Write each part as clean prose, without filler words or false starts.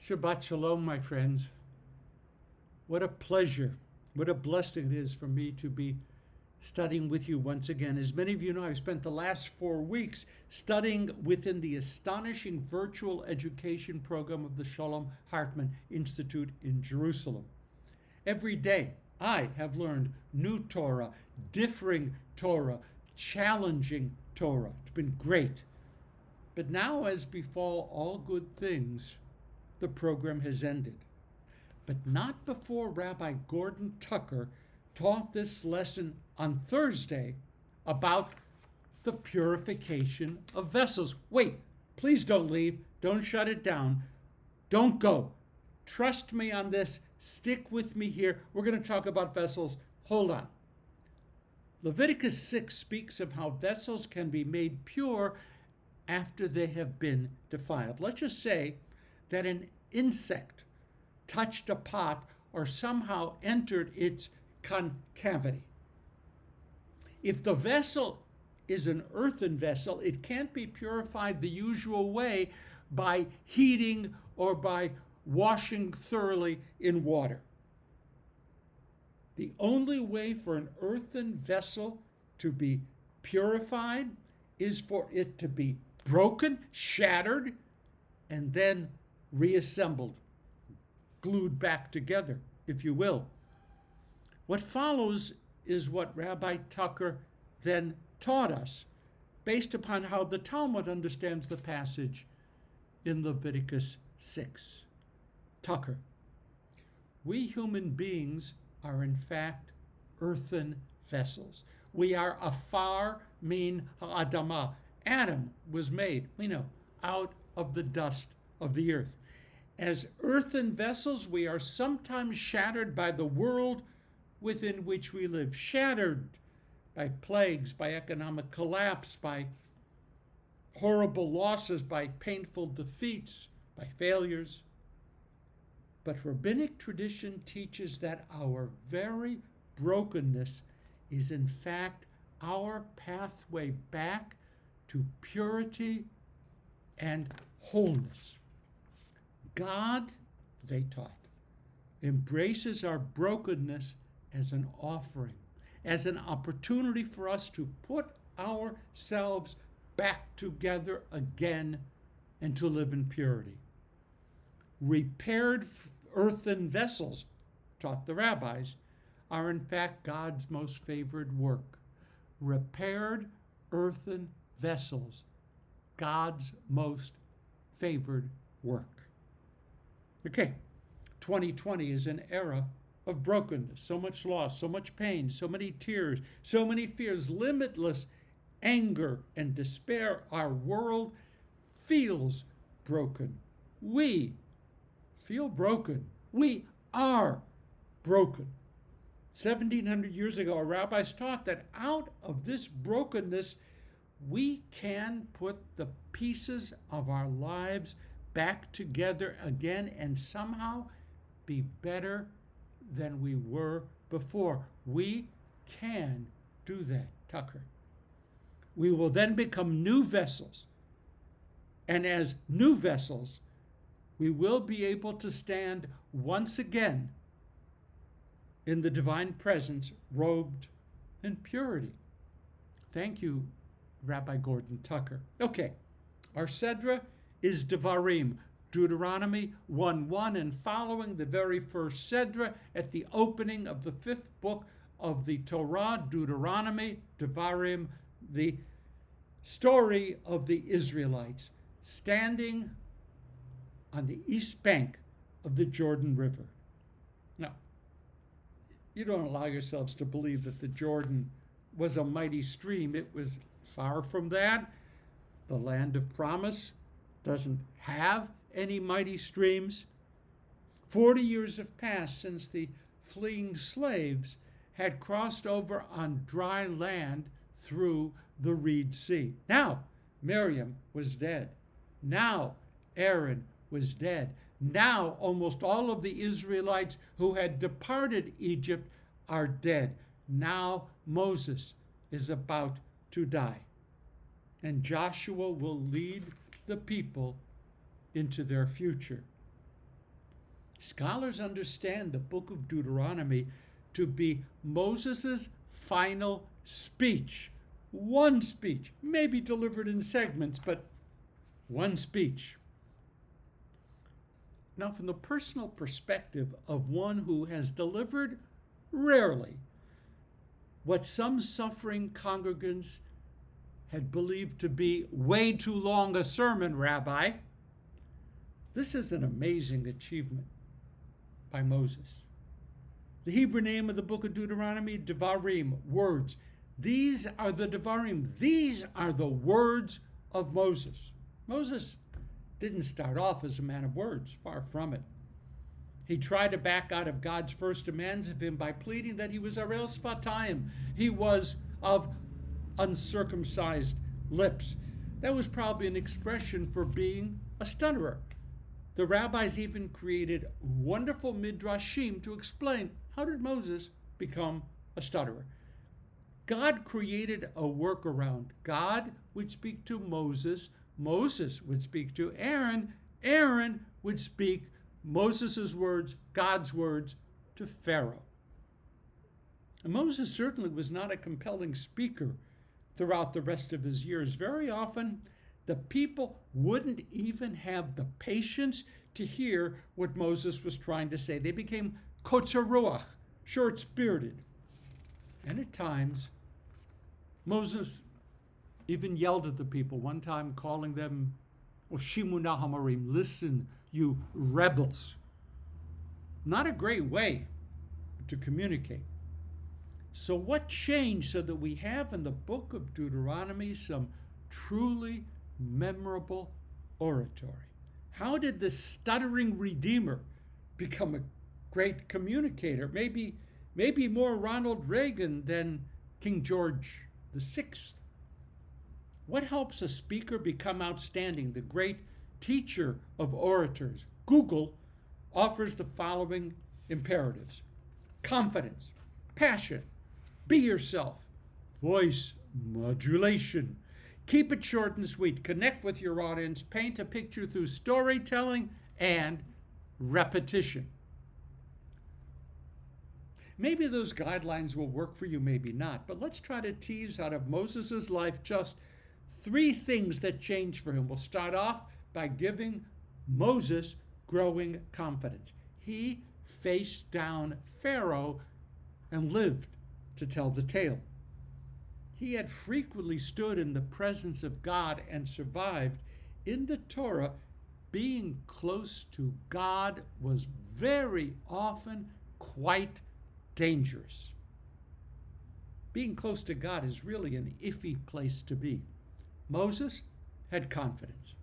Shabbat Shalom, my friends. What a pleasure, what a blessing it is for me to be studying with you once again. As many of you know, I've spent the last 4 weeks studying within the astonishing virtual education program of the Shalom Hartman Institute in Jerusalem. Every day, I have learned new Torah, differing Torah, challenging Torah. It's been great. But now, as befall all good things, the program has ended. But not before Rabbi Gordon Tucker taught this lesson on Thursday about the purification of vessels. Wait, please don't leave. Don't shut it down. Don't go. Trust me on this. Stick with me here. We're going to talk about vessels. Hold on. Leviticus 6 speaks of how vessels can be made pure after they have been defiled. Let's just say that an insect touched a pot or somehow entered its concavity. If the vessel is an earthen vessel, it can't be purified the usual way by heating or by washing thoroughly in water. The only way for an earthen vessel to be purified is for it to be broken, shattered, and then reassembled, glued back together, if you will. What follows is what Rabbi Tucker then taught us, based upon how the Talmud understands the passage in Leviticus 6. Tucker, we human beings are in fact earthen vessels. We are afar min ha'adamah. Adam was made, we know, out of the dust of the earth. As earthen vessels, we are sometimes shattered by the world within which we live, shattered by plagues, by economic collapse, by horrible losses, by painful defeats, by failures. But rabbinic tradition teaches that our very brokenness is in fact our pathway back to purity and wholeness. God, they taught, embraces our brokenness as an offering, as an opportunity for us to put ourselves back together again and to live in purity. Repaired earthen vessels, taught the rabbis, are in fact God's most favored work. Repaired earthen vessels, God's most favored work. Okay, 2020 is an era of brokenness, so much loss, so much pain, so many tears, so many fears, limitless anger and despair. Our world feels broken. We feel broken. We are broken. 1,700 years ago, our rabbis taught that out of this brokenness, we can put the pieces of our lives back together again and somehow be better than we were before. We can do that, Tucker. We will then become new vessels. And as new vessels, we will be able to stand once again in the divine presence, robed in purity. Thank you, Rabbi Gordon Tucker. Okay, our Sedra is Devarim, Deuteronomy 1:1, and following the very first Sedra at the opening of the 5th book of the Torah, Deuteronomy, Devarim, the story of the Israelites standing on the east bank of the Jordan River. Now, you don't allow yourselves to believe that the Jordan was a mighty stream. It was far from that. The land of promise doesn't have any mighty streams. 40 years have passed since the fleeing slaves had crossed over on dry land through the Reed Sea. Now, Miriam was dead. Now, Aaron was dead. Now, almost all of the Israelites who had departed Egypt are dead. Now, Moses is about to die. And Joshua will lead the people into their future. Scholars understand the book of Deuteronomy to be Moses' final speech. One speech, maybe delivered in segments, but one speech. Now, from the personal perspective of one who has delivered rarely what some suffering congregants had believed to be way too long a sermon, Rabbi, this is an amazing achievement by Moses. The Hebrew name of the book of Deuteronomy, Devarim, words. These are the Devarim. These are the words of Moses. Moses didn't start off as a man of words, far from it. He tried to back out of God's first demands of him by pleading that he was arel sfatayim. He was of uncircumcised lips. That was probably an expression for being a stutterer. The rabbis even created wonderful midrashim to explain how did Moses become a stutterer. God created a workaround. God would speak to Moses. Moses would speak to Aaron. Aaron would speak Moses' words, God's words, to Pharaoh. And Moses certainly was not a compelling speaker throughout the rest of his years. Very often, the people wouldn't even have the patience to hear what Moses was trying to say. They became kotzer ruach, short-spirited. And at times, Moses even yelled at the people, one time calling them, Oshimuna Hamarim, listen, you rebels. Not a great way to communicate. So what changed so that we have in the book of Deuteronomy some truly memorable oratory? How did the stuttering Redeemer become a great communicator? Maybe more Ronald Reagan than King George VI. What helps a speaker become outstanding? The great teacher of orators, Google, offers the following imperatives: confidence, passion, be yourself, voice modulation, keep it short and sweet, connect with your audience, paint a picture through storytelling, and repetition. Maybe those guidelines will work for you, maybe not, but let's try to tease out of Moses' life just 3 things that changed for him. We'll start off by giving Moses growing confidence. He faced down Pharaoh and lived to tell the tale. He had frequently stood in the presence of God and survived. In the Torah, being close to God was very often quite dangerous. Being close to God is really an iffy place to be. Moses had confidence.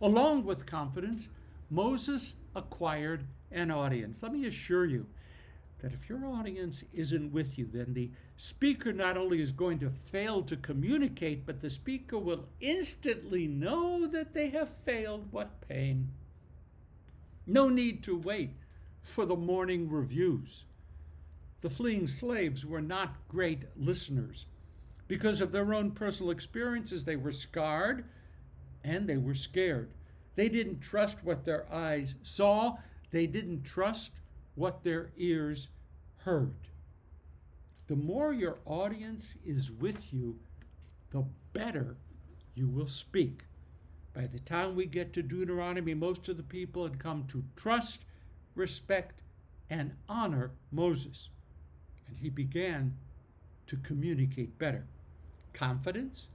Along with confidence, Moses acquired an audience. Let me assure you that if your audience isn't with you, then the speaker not only is going to fail to communicate, but the speaker will instantly know that they have failed. What pain. No need to wait for the morning reviews. The fleeing slaves were not great listeners. Because of their own personal experiences, they were scarred and they were scared. They didn't trust what their eyes saw. They didn't trust what their ears heard. The more your audience is with you, the better you will speak. By the time we get to Deuteronomy, most of the people had come to trust, respect, and honor Moses. And he began to communicate better. Confidence,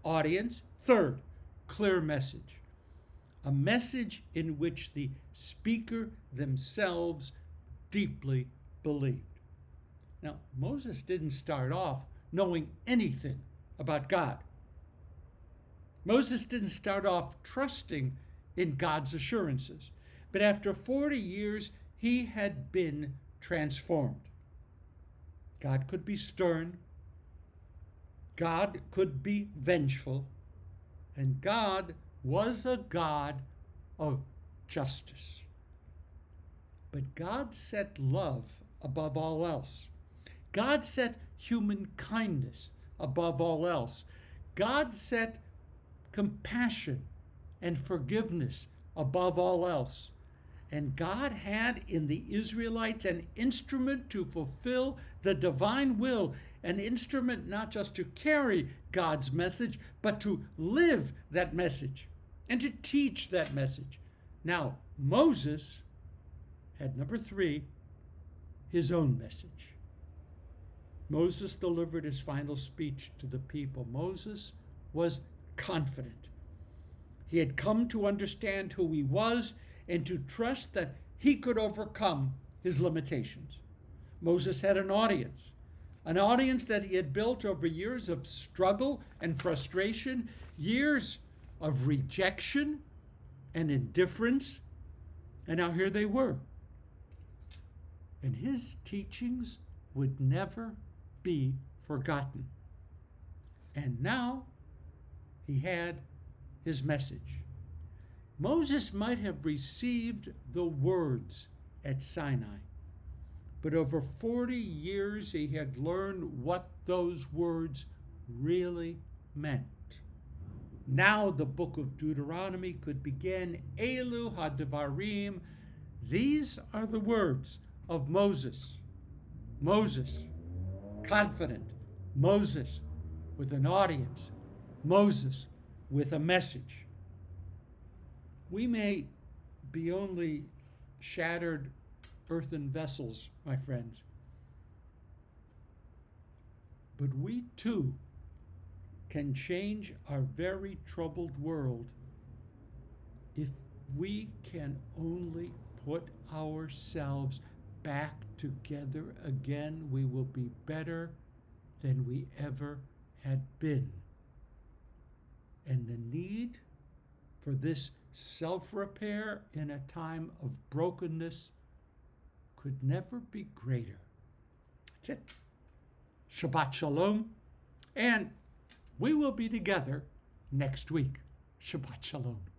audience. Third, clear message. A message in which the speaker themselves deeply believed. Now, Moses didn't start off knowing anything about God. Moses didn't start off trusting in God's assurances. But after 40 years, he had been transformed. God could be stern. God could be vengeful. And God was a God of justice. But God set love above all else. God set human kindness above all else. God set compassion and forgiveness above all else. And God had in the Israelites an instrument to fulfill the divine will, an instrument not just to carry God's message, but to live that message and to teach that message. Now, Moses had, number 3, his own message. Moses delivered his final speech to the people. Moses was confident. He had come to understand who he was and to trust that he could overcome his limitations. Moses had an audience that he had built over years of struggle and frustration, years of rejection and indifference, and now here they were. And his teachings would never be forgotten. And now he had his message. Moses might have received the words at Sinai, but over 40 years he had learned what those words really meant. Now the book of Deuteronomy could begin. Elu Hadavarim. These are the words of Moses. Moses, confident. Moses, with an audience. Moses, with a message. We may be only shattered earthen vessels, my friends, but we too can change our very troubled world if we can only put ourselves back together again. We will be better than we ever had been. And the need for this self-repair in a time of brokenness could never be greater. That's it. Shabbat Shalom. And we will be together next week. Shabbat Shalom.